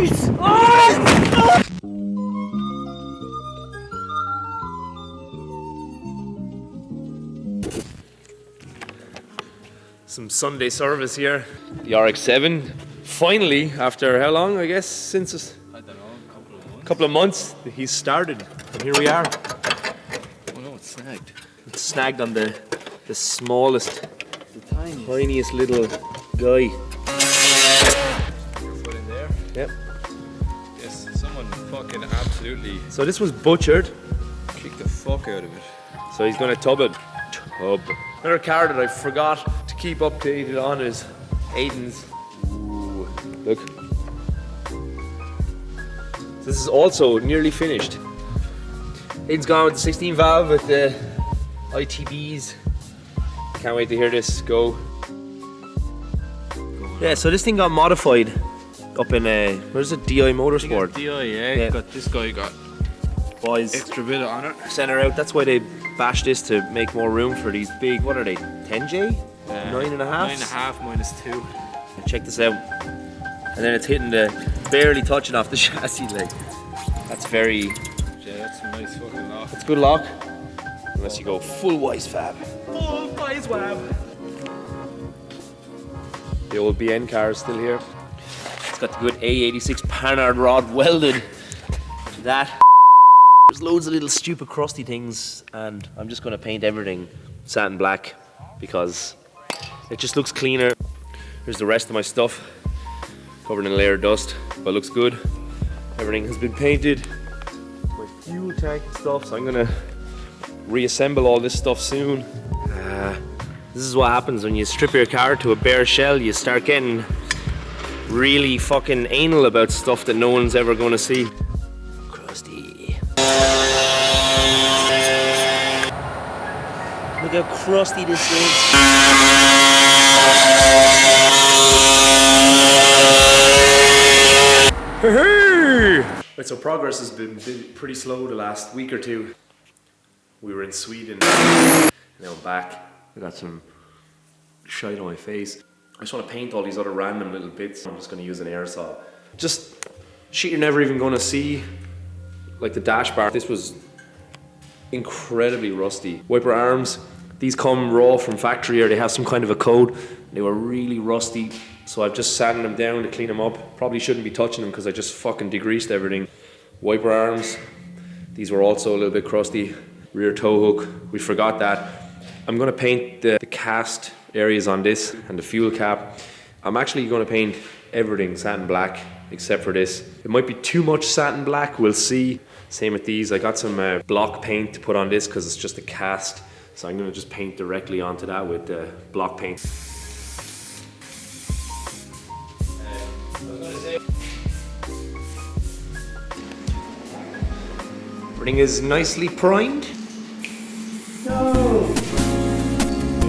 Ice! Ice! Some Sunday service here. The RX-7. Finally, after how long, I guess, since it's... I don't know, couple of months, he's started. And here we are. Oh no, it's snagged. It's snagged on the smallest, The tiniest. tiniest little guy. Put in there. Yep. Yes, someone fucking absolutely So this was butchered. kicked the fuck out of it. So he's gonna tub it. Tub. Another car that I forgot to keep updated on is Aiden's. Ooh, look. This is also nearly finished. Aiden's gone with the 16 valve with the ITBs. Can't wait to hear this go. Yeah, so this thing got modified up in where's it? DI Motorsport. DI, Yeah. Got this guy got Boys, extra bit on it. center out. That's why they bashed this to make more room for these big. What are they? 10J? 9.5? 9.5 minus 2. Check this out. And then it's hitting barely touching off the chassis. Like, that's very. Yeah, that's a nice fucking lock. That's good lock. Unless you go full wise fab. Full wise wab. The old BN car is still here. It's got the good AE86 Panhard rod welded to that. There's loads of little stupid crusty things, and I'm just gonna paint everything satin black because it just looks cleaner. Here's the rest of my stuff, covered in a layer of dust, but looks good. Everything has been painted. My fuel tank and stuff, so I'm gonna reassemble all this stuff soon. This is what happens when you strip your car to a bare shell. You start getting really fucking anal about stuff that no one's ever gonna see. Crusty. Look how crusty this is. Right, so progress has been pretty slow the last week or two. We were in Sweden, now back. I got some shite on my face. I just want to paint all these other random little bits. I'm just going to use an aerosol. Just shit you're never even going to see, like the dash bar. This was incredibly rusty. Wiper arms, these come raw from factory or they have some kind of a code. They were really rusty, so I've just sanded them down to clean them up. Probably shouldn't be touching them because I just fucking degreased everything. Wiper arms, these were also a little bit crusty. Rear tow hook, we forgot that. I'm gonna paint the cast areas on this and the fuel cap. I'm actually gonna paint everything satin black except for this. It might be too much satin black, we'll see. Same with these, I got some block paint to put on this because it's just a cast. So I'm gonna just paint directly onto that with block paint. Everything is nicely primed. No!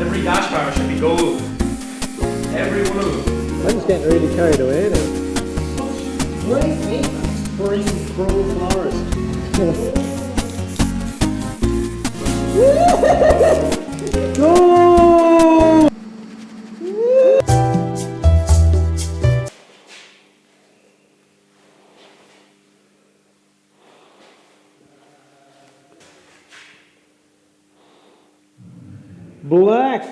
Every dash bar should be gold. Every one of them. I'm just getting really carried away now. Great Spring Pro Forest. Go! Black!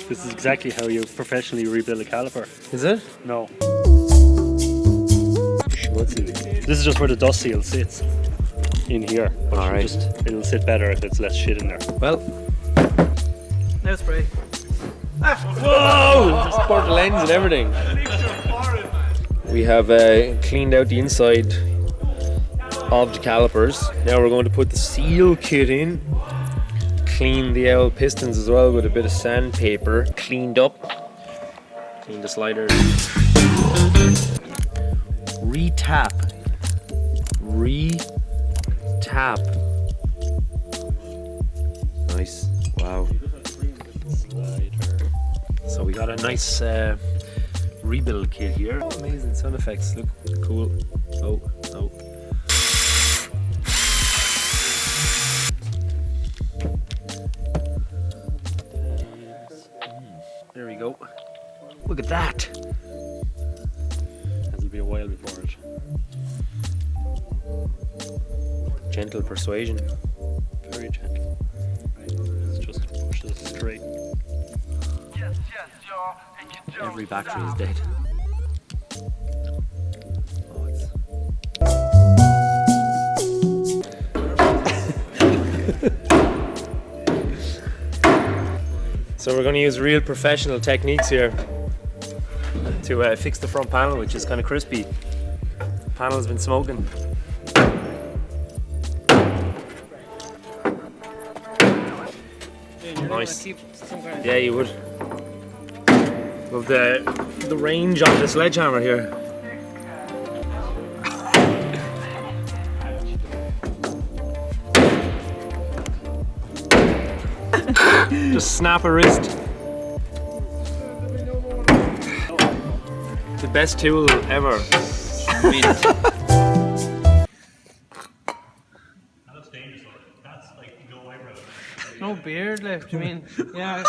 This is exactly how you professionally rebuild a caliper. Is it? No. What's it? This is just where the dust seal sits. In here. But Alright. it'll sit better if it's less shit in there. Well. No spray. Whoa! Just poured the lens and everything. We have cleaned out the inside of the calipers. Now we're going to put the seal kit in. Clean the owl pistons as well with a bit of sandpaper. Cleaned up. Clean the sliders. Re-tap. Re-tap. Nice. Wow. So we got a nice rebuild kit here. Oh, amazing sound effects. Look cool. Oh. There we go. Look at that. It'll be a while before it. Gentle persuasion. Very gentle. It's just pushes it straight. Every battery is dead. Oh, it's... So we're going to use real professional techniques here to fix the front panel, which is kind of crispy. The panel's been smoking. Nice. Yeah, you would. Love the range on the sledgehammer here. Just snap a wrist. The best tool ever. No beard left, you mean? Yeah.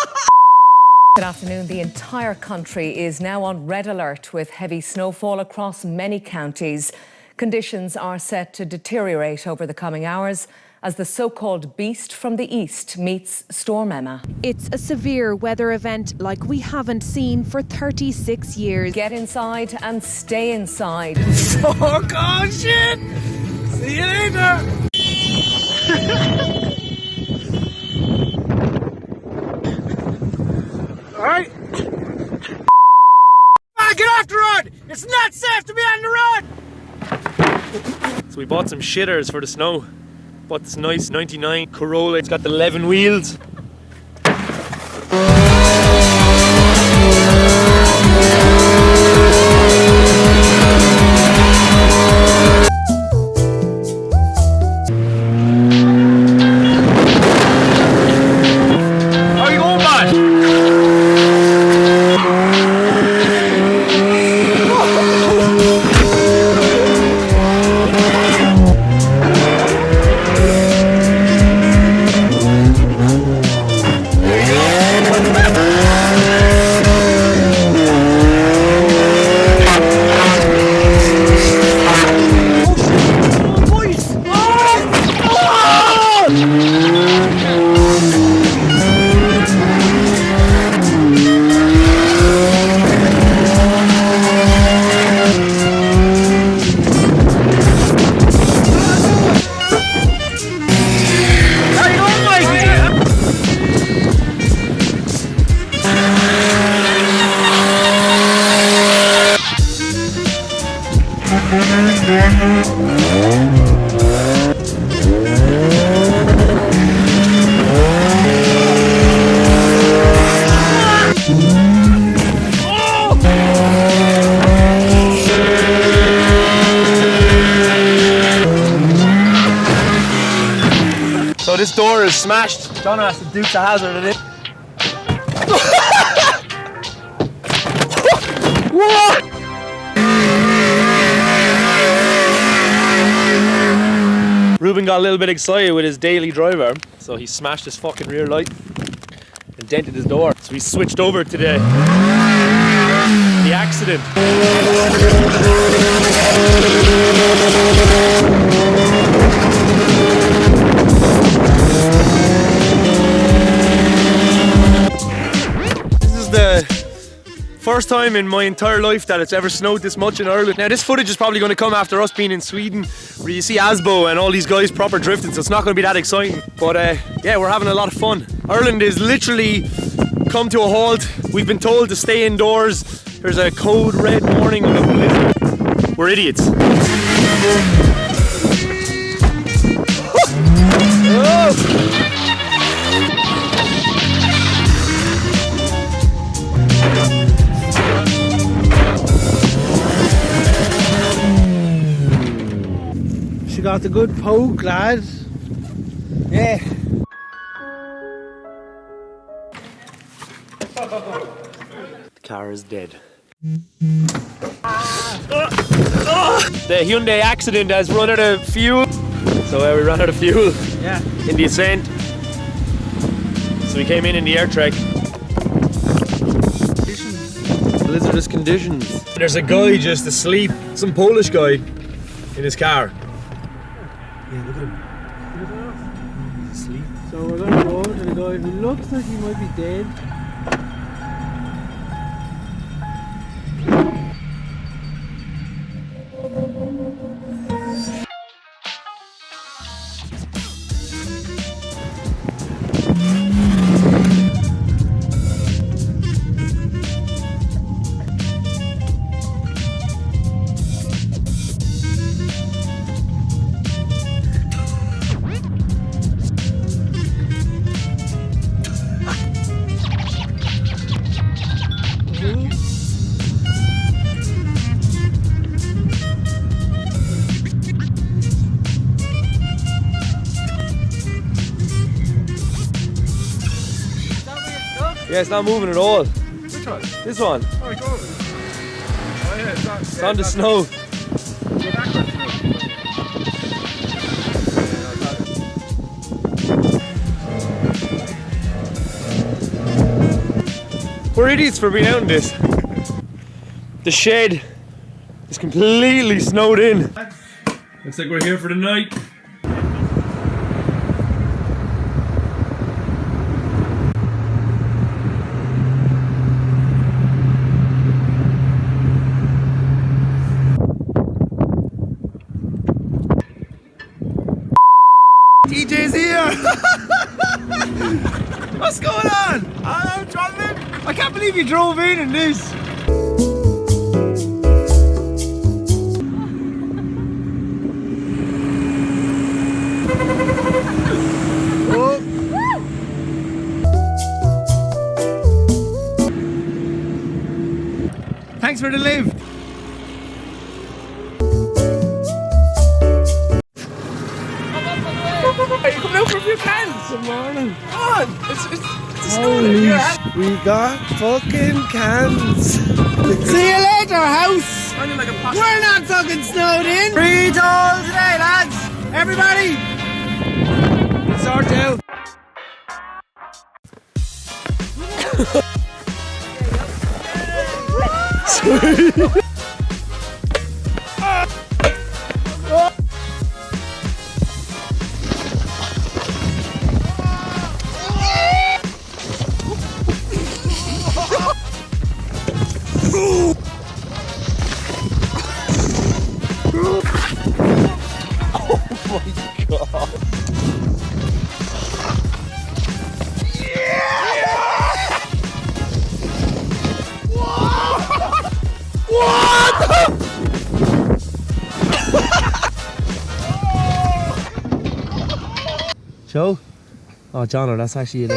Good afternoon. The entire country is now on red alert with heavy snowfall across many counties. Conditions are set to deteriorate over the coming hours as the so-called beast from the east meets Storm Emma. It's a severe weather event like we haven't seen for 36 years. Get inside and stay inside. Oh shit! See you later! Alright. Get off the road! It's not safe to be on the road! So we bought some shitters for the snow. Bought this nice 99 Corolla. It's got the 11 wheels. How are you going, bud? So this door is smashed. Donna has to Dukes of Hazzard in it. What? Ruben got a little bit excited with his daily driver, so he smashed his fucking rear light and dented his door. So we switched over to the accident. This is the first time in my entire life that it's ever snowed this much in Ireland. Now this footage is probably going to come after us being in Sweden, where you see Asbo and all these guys proper drifting, so it's not going to be that exciting. But yeah, we're having a lot of fun. Ireland is literally come to a halt. We've been told to stay indoors. There's a code red warning of a blizzard. We're idiots. Oh. She got the good poke, lad. Yeah. The car is dead. The Hyundai accident has run out of fuel. So we ran out of fuel in the ascent. So we came in the air trek. hazardous conditions. There's a guy just asleep, some Polish guy, in his car. Yeah, look at him. He's asleep. So we're gonna go to the guy who looks like he might be dead. Yeah, it's not moving at all. Which one? This one. Oh, it's over. Oh yeah, it's not. It's on the snow. Go backwards. We're idiots for being out in this. The shed is completely snowed in. Looks like we're here for the night. TJ's here! What's going on? I'm traveling. I can't believe you drove in this. Oh. Thanks for the lift. Are you coming out for a few cans? Good morning. Come on! It's Holy we got fucking cans. See you later, house. We're not fucking snowed in. Free toll today, lads. Everybody. Sort out. Joe? Oh, Jono, that's actually it.